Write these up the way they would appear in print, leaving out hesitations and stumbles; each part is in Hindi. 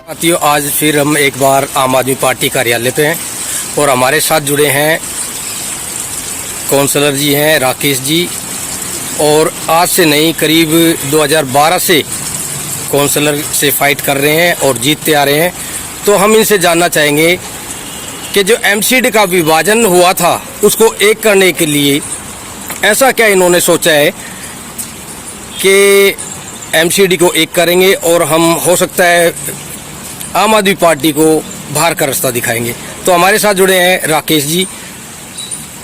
साथियों, आज फिर हम एक बार आम आदमी पार्टी कार्यालय पे हैं और हमारे साथ जुड़े हैं काउंसलर जी हैं राकेश जी, और आज से नहीं करीब 2012 से काउंसलर से फाइट कर रहे हैं और जीतते आ रहे हैं। तो हम इनसे जानना चाहेंगे कि जो एमसीडी का विभाजन हुआ था उसको एक करने के लिए ऐसा क्या इन्होंने सोचा है कि एमसीडी को एक करेंगे और हम हो सकता है आम आदमी पार्टी को बाहर का रास्ता दिखाएंगे। तो हमारे साथ जुड़े हैं राकेश जी।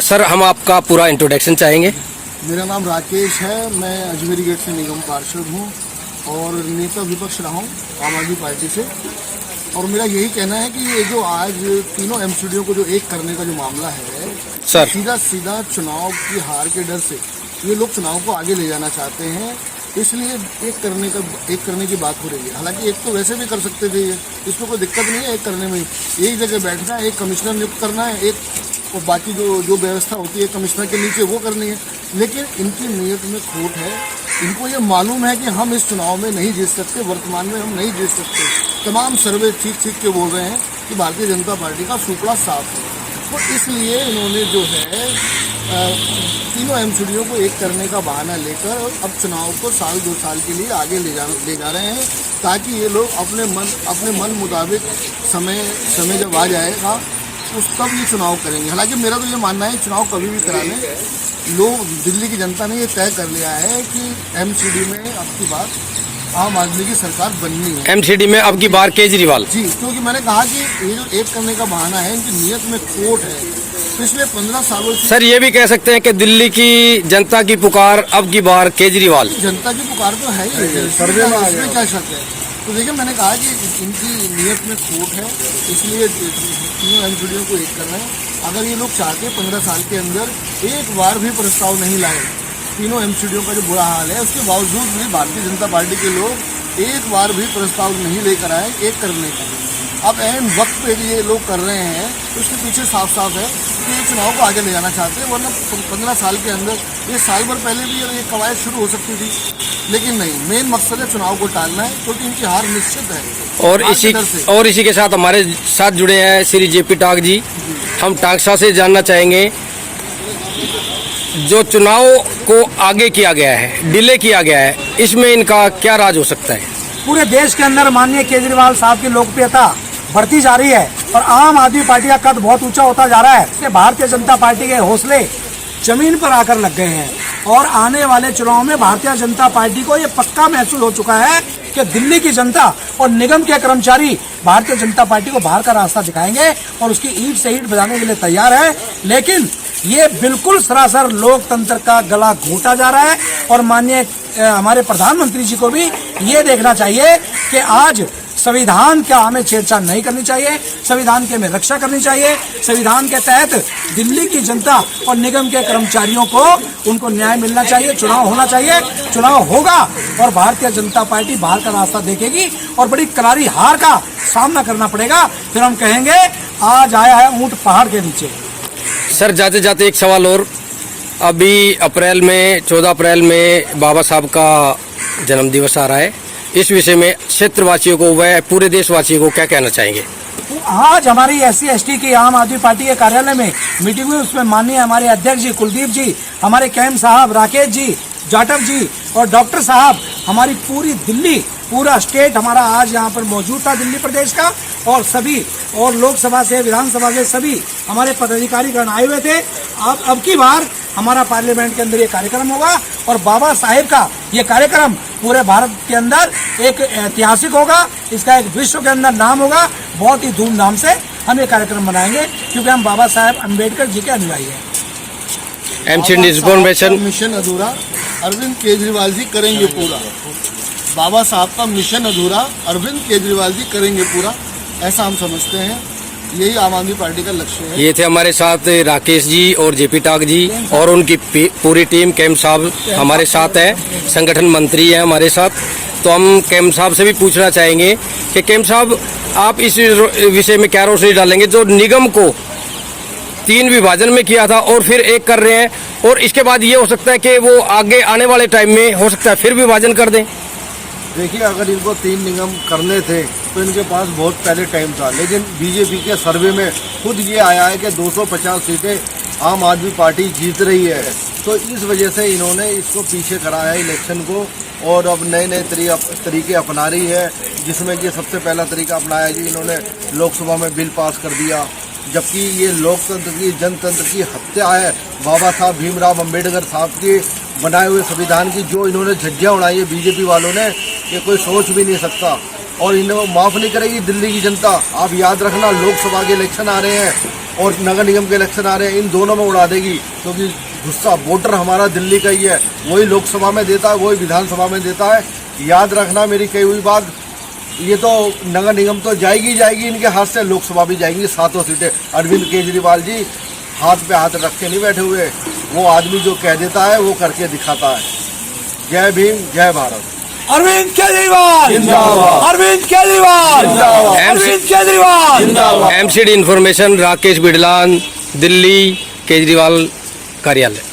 सर, हम आपका पूरा इंट्रोडक्शन चाहेंगे। मेरा नाम राकेश है, मैं अजमेरी गेट से निगम पार्षद हूँ और नेता विपक्ष रहा हूँ आम आदमी पार्टी से। और मेरा यही कहना है कि ये जो आज तीनों एमसीडीओ को जो एक करने का जो मामला है सर, सीधा चुनाव की हार के डर से ये लोग चुनाव को आगे ले जाना चाहते हैं, इसलिए एक करने की बात हो रही है। हालांकि एक तो वैसे भी कर सकते थे, इसमें कोई दिक्कत नहीं है। एक करने में एक जगह बैठना है, एक कमिश्नर नियुक्त करना है, एक और बाकी जो व्यवस्था होती है कमिश्नर के नीचे वो करनी है। लेकिन इनकी नीयत में खोट है। इनको ये मालूम है कि हम इस चुनाव में नहीं जीत सकते, वर्तमान में हम नहीं जीत सकते। तमाम सर्वे ठीक के बोल रहे हैं कि भारतीय जनता पार्टी का सुपड़ा साफ है। तो इसलिए इन्होंने जो है तीनों एमसीडीओ को एक करने का बहाना लेकर अब चुनाव को साल 2 साल के लिए आगे ले जा रहे हैं, ताकि ये लोग अपने मन मुताबिक समय जब आ जाएगा उस तब ये चुनाव करेंगे। हालांकि मेरा तो ये मानना है चुनाव कभी भी करा लें, लोग दिल्ली की जनता ने ये तय कर लिया है कि एमसीडी में अब की बार आम आदमी की सरकार बननी है। एमसीडी में अब की बार केजरीवाल जी, क्योंकि मैंने कहा कि ये जो एक करने का बहाना है, इनकी नीयत में खोट है। पिछले 15 सालों से सर, ये भी कह सकते हैं कि दिल्ली की जनता की पुकार अब की बार केजरीवाल। जनता की पुकार तो है ही, सर्वे में क्या शक है। तो देखिए, मैंने कहा कि इनकी नीयत में खोट है, इसलिए तीनों एमसीडीओ को एक कर रहे हैं। अगर ये लोग चाहते 15 साल के अंदर एक बार भी प्रस्ताव नहीं लाए, तीनों एमसीडीओ का जो बुरा हाल है उसके बावजूद भी भारतीय जनता पार्टी के लोग एक बार भी प्रस्ताव नहीं लेकर आए एक करने का। अब ऐन वक्त पे ये लोग कर रहे हैं, तो उसके पीछे साफ है कि ये चुनाव को आगे ले जाना चाहते हैं। वरना 15 साल के अंदर, ये साल भर पहले भी ये कवायद शुरू हो सकती थी, लेकिन नहीं। मेन मकसद है चुनाव को टालना है, क्योंकि इनकी हार निश्चित है। और इसी के साथ हमारे साथ जुड़े हैं श्री जेपी टाक जी। हम टाक साहब से जानना चाहेंगे, जो चुनाव को आगे किया गया है, डिले किया गया है, इसमें इनका क्या राज हो सकता है? पूरे देश के अंदर माननीय केजरीवाल साहब की लोकप्रियता बढ़ती जा रही है और आम आदमी पार्टी का कद बहुत ऊंचा होता जा रहा है। इससे भारतीय जनता पार्टी के हौसले जमीन पर आकर लग गए हैं और आने वाले चुनाव में भारतीय जनता पार्टी को ये पक्का महसूस हो चुका है कि दिल्ली की जनता और निगम के कर्मचारी भारतीय जनता पार्टी को बाहर का रास्ता दिखाएंगे और उसकी ईंट से ईंट बजाने के लिए तैयार है। लेकिन ये बिल्कुल सरासर लोकतंत्र का गला घोटा जा रहा है और माननीय हमारे प्रधानमंत्री जी को भी ये देखना चाहिए कि आज संविधान का हमें छेड़छाड़ नहीं करनी चाहिए, संविधान की हमें रक्षा करनी चाहिए। संविधान के तहत दिल्ली की जनता और निगम के कर्मचारियों को उनको न्याय मिलना चाहिए। चुनाव होना चाहिए, चुनाव होगा और भारतीय जनता पार्टी बाहर का रास्ता देखेगी और बड़ी करारी हार का सामना करना पड़ेगा। फिर हम कहेंगे आज आया है ऊंट पहाड़ के नीचे। सर, जाते जाते एक सवाल और, अभी 14 अप्रैल में बाबा साहब का जन्म दिवस आ रहा है। इस विषय में क्षेत्रवासियों को व पूरे देशवासियों को क्या कहना चाहेंगे? आज हमारी SC/ST की आम आदमी पार्टी के कार्यालय में मीटिंग हुई, उसमें माननीय हमारे अध्यक्ष जी कुलदीप जी, हमारे कैम साहब, राकेश जी, जाटव जी और डॉक्टर साहब, हमारी पूरी दिल्ली, पूरा स्टेट हमारा आज यहाँ पर मौजूद था दिल्ली प्रदेश का, और सभी और लोकसभा से, विधानसभा से सभी हमारे पदाधिकारीगण आए हुए थे। अब की बार हमारा पार्लियामेंट के अंदर ये कार्यक्रम होगा और बाबा साहेब का ये कार्यक्रम पूरे भारत के अंदर एक ऐतिहासिक होगा। इसका एक विश्व के अंदर नाम होगा। बहुत ही धूमधाम से हम ये कार्यक्रम मनाएंगे, क्योंकि हम बाबा साहेब अम्बेडकर जी के अनुयायी हैं। मिशन अधूरा अरविंद केजरीवाल जी करेंगे पूरा। बाबा साहब का मिशन अधूरा अरविंद केजरीवाल जी करेंगे पूरा, ऐसा हम समझते हैं। यही आम आदमी पार्टी का लक्ष्य है। ये थे हमारे साथ राकेश जी और जेपी टाक जी और उनकी पूरी टीम। कैम साहब हमारे साथ है, संगठन मंत्री है हमारे साथ। तो हम कैम साहब से भी पूछना चाहेंगे कि कैम साहब, आप इस विषय में क्या रोशनी डालेंगे, जो निगम को 3 विभाजन में किया था और फिर एक कर रहे हैं, और इसके बाद ये हो सकता है कि वो आगे आने वाले टाइम में हो सकता है फिर विभाजन कर दें? देखिए, अगर इनको 3 निगम करने थे तो इनके पास बहुत पहले टाइम था, लेकिन बीजेपी के सर्वे में खुद ये आया है कि 250 सीटें आम आदमी पार्टी जीत रही है। तो इस वजह से इन्होंने इसको पीछे करा है इलेक्शन को, और अब नए नए तरीके अपना रही है, जिसमें कि सबसे पहला तरीका अपनाया जी इन्होंने लोकसभा में बिल पास कर दिया, जबकि ये लोकतंत्र की जनतंत्र की हत्या है। बाबा साहब भीमराव अंबेडकर साहब के बनाए हुए संविधान की जो इन्होंने झज्जियाँ उड़ाई है बीजेपी वालों ने, ये कोई सोच भी नहीं सकता, और इन्हें माफ़ नहीं करेगी दिल्ली की जनता। आप याद रखना, लोकसभा के इलेक्शन आ रहे हैं और नगर निगम के इलेक्शन आ रहे हैं, इन दोनों में उड़ा देगी, क्योंकि गुस्सा वोटर हमारा दिल्ली का ही है, वही लोकसभा में देता है, वही विधानसभा में देता है। याद रखना मेरी कही हुई बात, ये तो नगर निगम तो जाएगी जाएगी इनके हाथ से, लोकसभा भी जाएंगी 7 सीटें। अरविंद केजरीवाल जी हाथ पे हाथ रख के नहीं बैठे हुए, वो आदमी जो कह देता है वो करके दिखाता है। जय भीम, जय भारत। अरविंद केजरीवाल जिंदाबाद। अरविंद केजरीवाल जिंदाबाद। अरविंद केजरीवाल। एमसीडी इन्फॉर्मेशन, राकेश बिडलान, दिल्ली केजरीवाल कार्यालय।